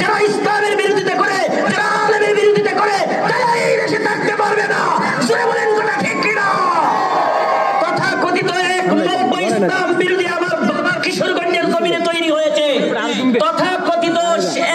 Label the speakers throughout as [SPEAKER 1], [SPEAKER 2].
[SPEAKER 1] যারা ইসলামের বিরোধিতা করে, যারা আলেমের বিরোধিতা করে, তারা এই দেশে থাকতে পারবে না। জোরে বলেন কথা ঠিক কিনা? তথাকথিত এক নব্য ইসলাম বিরোধী আমার কিশোরগঞ্জের জমিনে তৈরি হয়েছে। তথাকথিত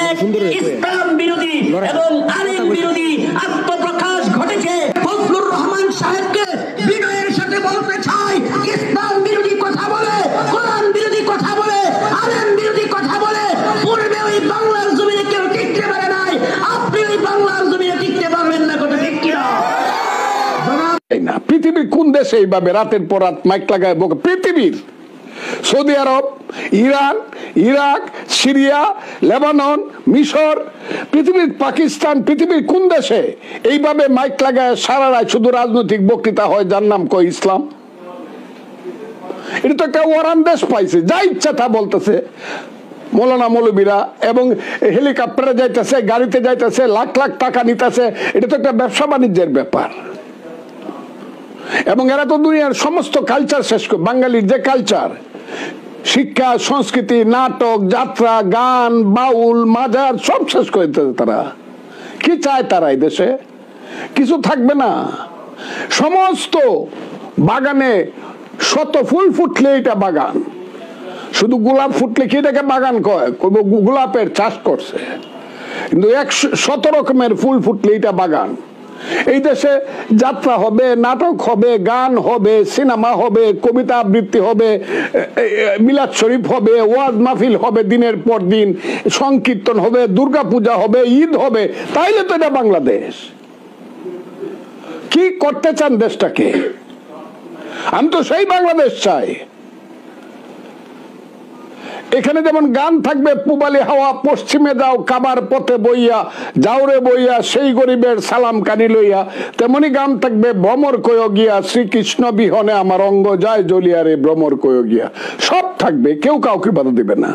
[SPEAKER 1] এক ইসলাম বিরোধী এবং আলেম বিরোধী আত্মপ্রকাশ ঘটেছে। ফজলুর রহমান সাহেবকে বিনয়ের সাথে বলতে চাই, ইসলাম বিরোধী কথা বলে, কোরআন বিরোধী কথা বলে, আলেম বিরোধী কথা বলে পূর্বে ওই বাংলার জমিনে কেউ টিকতে পারে নাই, আপনি ওই বাংলার জমিনে টিকতে পারবেন না। কথা ঠিক কিনা?
[SPEAKER 2] পৃথিবীর কোন দেশে এইভাবে রাতের পর রাত মাইক লাগায় বকে? পৃথিবীর সৌদি আরব, ইরান, ইরাক, সিরিয়া, লেবানন, মিশর, পৃথিবীর পাকিস্তান, পৃথিবীর কোন দেশে এইভাবে মাইক লাগায় সারা রাত শুধু রাজনৈতিক বক্তৃতা হয় যার নাম কয় ইসলাম? এটা তো একটা ওয়ারান দেশ পাইছে, যা ইচ্ছা তা বলতেছে মৌলানা মৌলবীরা, এবং হেলিকপ্টারে যাইতেছে, গাড়িতে যাইতেছে, লাখ লাখ টাকা নিতেছে। এটা তো একটা ব্যবসা বাণিজ্যের ব্যাপার। এবং এরা তো দুনিয়ার সমস্ত কালচার শেষ করে, বাঙালির যে কালচার, শিক্ষা, সংস্কৃতি, নাটক, যাত্রা, গান, বাউল, মাজার সব শেষ করে দিতেছে। তারা কি চায়? তারা এই দেশে কিছু থাকবে না। সমস্ত বাগানে শত ফুল ফুটলে এটা বাগান, শুধু গোলাপ ফুটলে কি এটাকে বাগান কয়? গোলাপের চাষ করছে, কিন্তু 100 রকমের ফুল ফুটলে এটা বাগান। এই দেশে যাত্রা হবে, নাটক হবে, গান হবে, সিনেমা হবে, কবিতা আবৃত্তি হবে, মিলাদ শরীফ হবে, ওয়াজ মাহফিল হবে, দিনের পর দিন সংকীর্তন হবে, দুর্গা পূজা হবে, ঈদ হবে। তাইলে তো এটা বাংলাদেশ। কি করতে চান দেশটাকে? আমি তো সেই বাংলাদেশ চাই। এখানে যেমন গান থাকবে, পুবালি হাওয়া পশ্চিমে যাও, কাবার পথে বইয়া যাও রে বইয়া, সেই গরিবের সালাম কানি লইয়া, তেমনি গান থাকবে, ভ্রমর কয় গিয়া, শ্রীকৃষ্ণ বিহনে আমার অঙ্গ যায় জ্বলিয়া রে ভ্রমর কয় গিয়া। সব থাকবে, কেউ কাউকে বাধা দিবে না।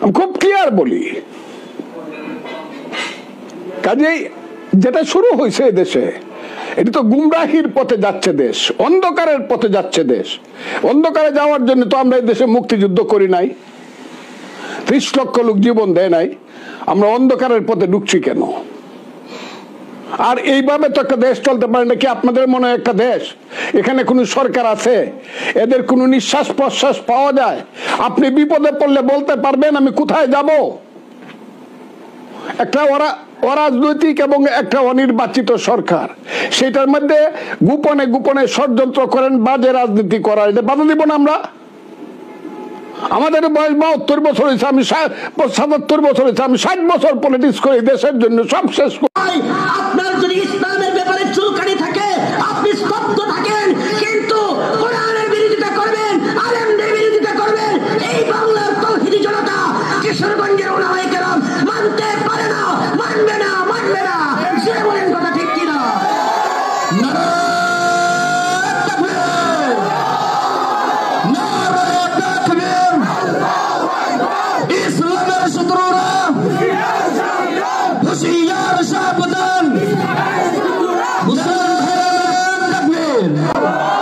[SPEAKER 2] আমি খুব ক্লিয়ার বলি। কাজেই যেটা শুরু হয়েছে দেশে, এটা তো গুমরাহির পথে যাচ্ছে দেশ, অন্ধকারের পথে যাচ্ছে দেশ। অন্ধকারে যাওয়ার জন্য তো আমরা এই দেশে মুক্তিযুদ্ধ করি নাই, 30 লক্ষ লোক জীবন দেয় নাই। আমরা অন্ধকারের পথে ঢুকছি কেন? আর এইভাবে তো একটা দেশ চলতে পারে নাকি? আপনাদের মনে হয় একটা দেশ, এখানে কোনো সরকার আছে, এদের কোনো নিঃশ্বাস প্রশ্বাস পাওয়া যায়? আপনি বিপদে পড়লে বলতে পারবেন আমি কোথায় যাব? একটা অরাজনৈতিক এবং একটা অনির্বাচিত সরকার, সেটার মধ্যে গোপনে গোপনে ষড়যন্ত্র করেন, বাজে রাজনীতি করার, এটা বাধা দিব না আমরা? আমাদের বয়স 72 বছর হয়েছে, আমি 77 বছর হয়েছে, আমি 60 বছর পলিটিক্স করি দেশের জন্য, সব শেষ করি।
[SPEAKER 1] আপনার যদি ইসলামের ব্যাপারে চুলকানি থাকে, আপনি স্তব্ধ থাকেন, কিন্তু কোরআনের বিরোধিতা করবেন, আলেমদের বিরোধিতা করবেন, এই বাংলার তৌহিদি জনতা, কিশোরগঞ্জের ওলামায়ে কেরাম মানতে পারে না, মানবে না, মানবে না। সে বলেন কথা ঠিক কিনা?
[SPEAKER 3] ইসলামের শত্রুরা হুঁশিয়ার, সাবধান।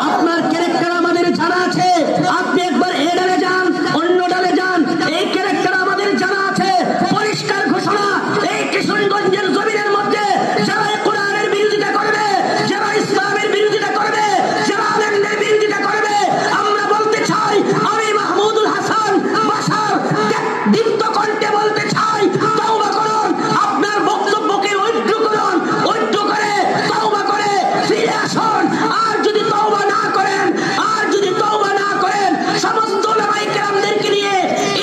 [SPEAKER 1] আপনার ক্যারেক্টার আমাদের জানা আছে, আপনি একবার এ ডালে যান, অন্য ডালে যান, এই ক্যারেক্টার আমাদের জানা আছে। পরিষ্কার ঘোষণা, এই কিশোরগঞ্জের জমিনের মধ্যে যারা কোরআনের বিরোধিতা করবে, যারা ইসলামের বিরোধিতা করবে, যারা আলেমদের বিরোধিতা করবে, আমরা বলতে চাই, আমি মাহমুদুল হাসান বাশার দীপ্ত কণ্ঠে বলতে চাই, তওবা করুন, আপনার বক্তব্যকে ঐক্য করুন, ঐক্য করে তওবা করে ফিরে আসুন। আর যদি তওবা না করেন, আর যদি তওবা না করেন, সমস্ত ওলামায়ে কেরামদেরকে নিয়ে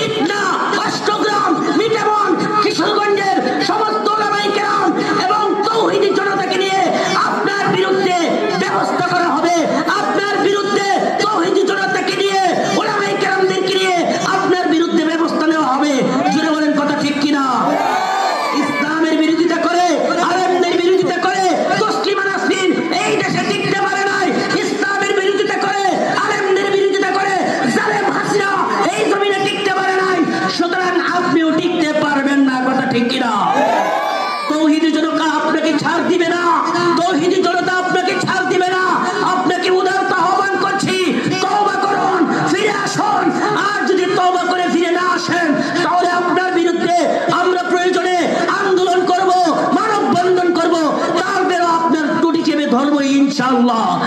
[SPEAKER 1] ইটনা, অষ্টগ্রাম, মিঠাবন, কিশোরগঞ্জের সমস্ত ওলামায়ে কেরাম এবং তৌহিদি জনতাকে নিয়ে আপনার বিরুদ্ধে ব্যবস্থা করা হবে। আপনার বিরুদ্ধে তৌহিদি জনতাকে নিয়ে, ওলামায়ে কেরামদেরকে নিয়ে আপনার বিরুদ্ধে ব্যবস্থা নেওয়া হবে। জোরে বলেন কথা ঠিক কিনা? ইসলামের বিরোধিতা করে, আলেমদের বিরোধিতা করে তসলিমা নাসরিন এই দেশে টিকতে পারে নাই। ইসলামের বিরোধিতা করে, আলেমদের বিরোধিতা করে জালেম হাসিনা এই জমিনে টিকতে পারে নাই। সুতরাং আপনিও টিকতে পারবেন না। কথা ঠিক কিনা? তৌহিদি জনতা আপনাকে ছাড় দিবে না, তৌহিদি জনতা আপনাকে ছাড় দিবে না। আপনাকে উদারত আহ্বান করছি, তওবা করুন, ফিরে আসুন। আর যদি তওবা করে ফিরে না আসেন, তাহলে আপনার বিরুদ্ধে ইনশাআল্লাহ।